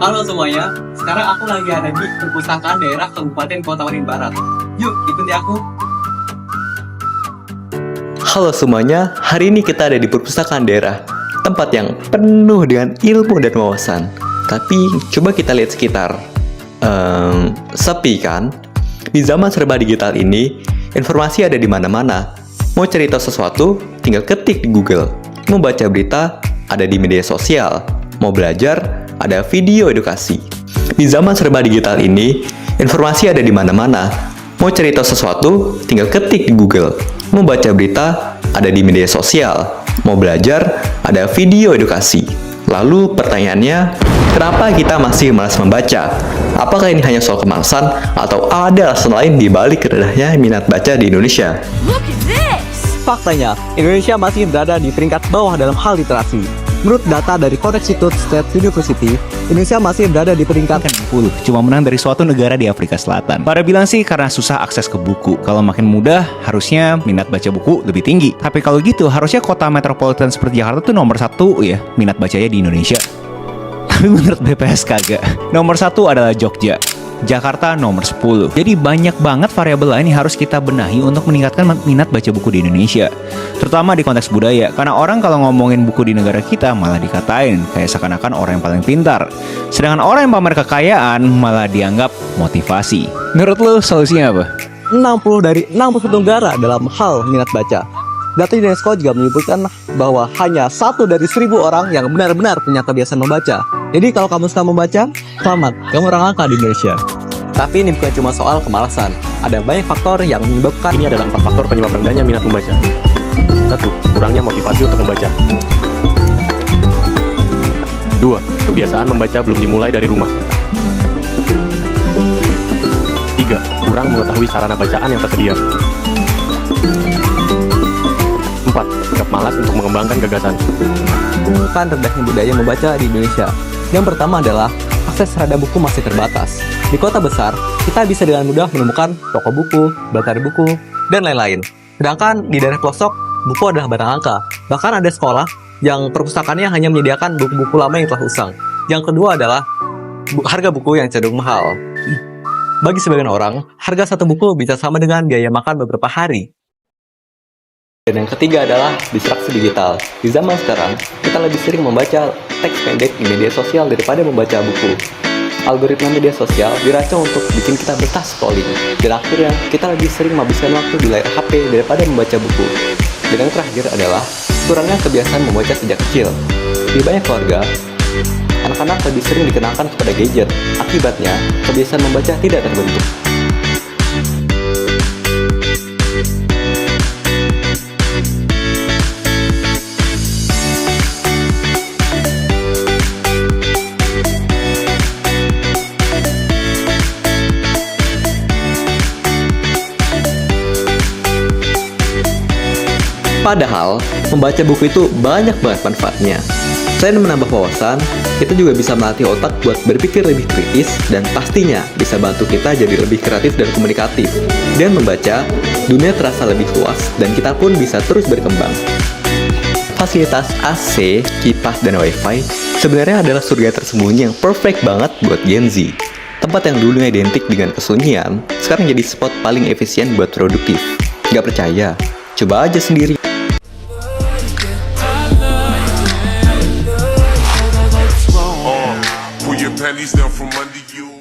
Halo semuanya, sekarang aku lagi ada di perpustakaan daerah Kabupaten Kota Waringin Barat. Yuk, ikuti aku. Halo semuanya, hari ini kita ada di perpustakaan daerah, tempat yang penuh dengan ilmu dan wawasan. Tapi coba kita lihat sekitar. Sepi kan? Di zaman serba digital ini, informasi ada di mana-mana. Mau cerita sesuatu, tinggal ketik di Google. Mau baca berita, ada di media sosial. Mau belajar, ada video edukasi. Di zaman serba digital ini, informasi ada di mana-mana. Mau cerita sesuatu, tinggal ketik di Google. Mau baca berita, ada di media sosial. Mau belajar, ada video edukasi. Lalu pertanyaannya, kenapa kita masih malas membaca? Apakah ini hanya soal kemalasan atau ada alasan lain di balik rendahnya minat baca di Indonesia? Look at this! Faktanya, Indonesia masih berada di peringkat bawah dalam hal literasi. Menurut data dari Connecticut State University, Indonesia masih berada di peringkat 10, cuma menang dari suatu negara di Afrika Selatan. Pada bilang sih karena susah akses ke buku. Kalau makin mudah, harusnya minat baca buku lebih tinggi. Tapi kalau gitu, harusnya kota metropolitan seperti Jakarta tuh nomor 1 ya, minat bacanya di Indonesia. Tapi menurut BPS kagak. Nomor 1 adalah Jogja. Jakarta nomor 10. Jadi banyak banget variabel lain yang harus kita benahi untuk meningkatkan minat baca buku di Indonesia. Terutama di konteks budaya, karena orang kalau ngomongin buku di negara kita malah dikatain kayak seakan-akan orang yang paling pintar. Sedangkan orang yang pamer kekayaan malah dianggap motivasi. Menurut lo solusinya apa? 60 dari 61 negara dalam hal minat baca. Data UNESCO juga menyebutkan bahwa hanya 1 dari 1000 orang yang benar-benar punya kebiasaan membaca. Jadi kalau kamu suka membaca, selamat, kamu orang angka di Indonesia. Tapi ini bukan cuma soal kemalasan. Ada banyak faktor yang menyebabkan. Ini adalah 4 faktor penyebab rendahnya minat membaca. 1. Kurangnya motivasi untuk membaca. 2. Kebiasaan membaca belum dimulai dari rumah. 3. Kurang mengetahui sarana bacaan yang tersedia. 4. Sikap malas untuk mengembangkan gagasan. Bukan rendahnya budaya membaca di Indonesia. Yang pertama adalah akses terhadap buku masih terbatas. Di kota besar, kita bisa dengan mudah menemukan toko buku, batari buku, dan lain-lain. Sedangkan di daerah pelosok, buku adalah barang langka. Bahkan ada sekolah yang perpustakaannya hanya menyediakan buku-buku lama yang telah usang. Yang kedua adalah harga buku yang cenderung mahal. Bagi sebagian orang, harga satu buku bisa sama dengan biaya makan beberapa hari. Dan yang ketiga adalah distraksi digital. Di zaman sekarang, kita lebih sering membaca teks pendek di media sosial daripada membaca buku. Algoritma media sosial dirancang untuk bikin kita betah scrolling. Dan akhirnya, kita lebih sering menghabiskan waktu di layar HP daripada membaca buku. Dan yang terakhir adalah kurangnya kebiasaan membaca sejak kecil. Di banyak keluarga, anak-anak lebih sering dikenalkan kepada gadget. Akibatnya, kebiasaan membaca tidak terbentuk. Padahal, membaca buku itu banyak banget manfaatnya. Selain menambah wawasan, kita juga bisa melatih otak buat berpikir lebih kritis dan pastinya bisa bantu kita jadi lebih kreatif dan komunikatif. Dan membaca, dunia terasa lebih luas dan kita pun bisa terus berkembang. Fasilitas AC, kipas, dan WiFi sebenarnya adalah surga tersembunyi yang perfect banget buat Gen Z. Tempat yang dulunya identik dengan kesunyian, sekarang jadi spot paling efisien buat produktif. Gak percaya? Coba aja sendiri. Pull your panties down from under you.